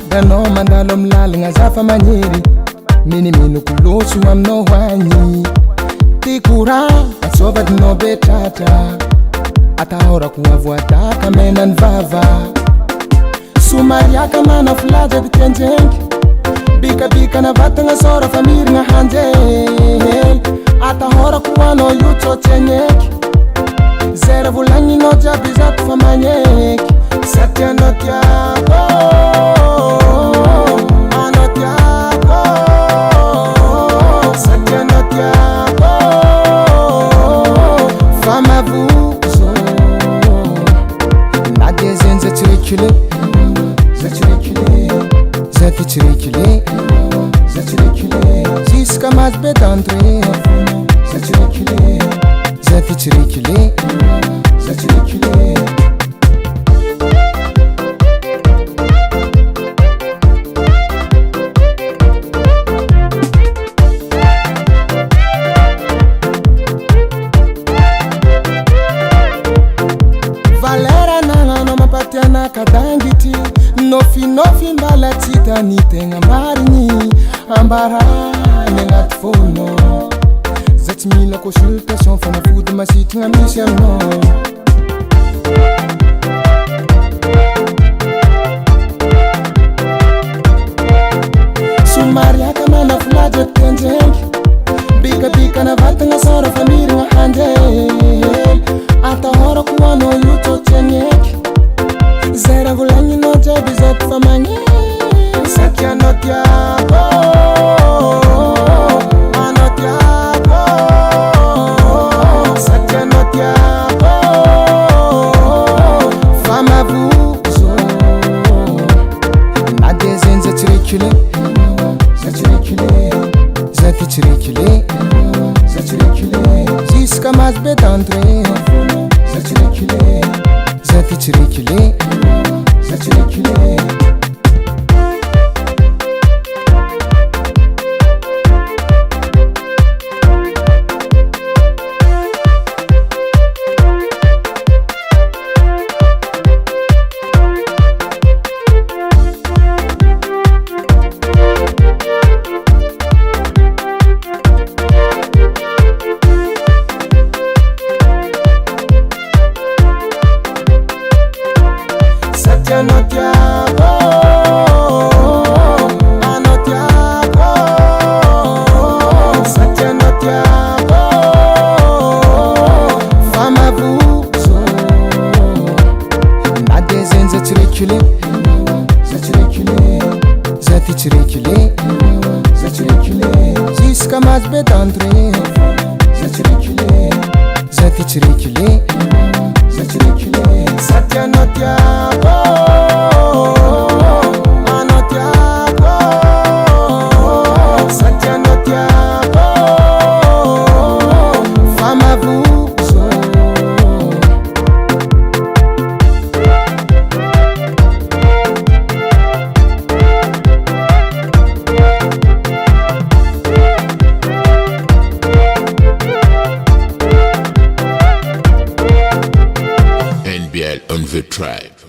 danao mandalo amy lalagna zafa magnery miniminoko loso aminao hoagny ty courant atsôvadinao be tratra atahorako avoadaka menany vava somariaka mana filaja aby tianjengy bikabika na vatagna sora fa mirigna hanjely atahorako hoanao io tsôtsiagneky zay raha volagninao jiaby zato fa magneky satianao tiako anao tiako satianao tiako fa mavozo na dia zeny za tsy reculé za tsy reculé za ty tsy reculé za tsy reculé jusqu'à mazy be d'entrée za tsy reculé za ty tsy reculé za tsy reculé valera nagnanao mampatianaka dangity nofinofi mbala tsy tany tegna marigny ambarany agnaty fonao za tsy mila consultation fanafody masitragna misy aminao somariaka mana filaja tianjengy bikabika na vatagna sora fa mirigna handely atahorako hoanao io tsôtsiagneky zay raha volagninao jiaby zato fa magneky satianao tiako anao tiako satianao tiako fa mavozo na dia zeny za tsy reculé za tsy reculé za ty tsy reculé za tsy reculé jusqu'à mazy be d'entrée za tsy reculé za ty tsy reculé za tsy reculé satianao tiako anao tiako satianao tiako fa mavozo na dia zeny za tsy reculé za tsy reculé za ty tsy reculé za tsy reculé jusqu'à mazy be d'entrée za tsy reculé za ty tsy reculé za tsy reculé satianao tiako anao tiako satianao tiako fa mavozo NBL on the tribe.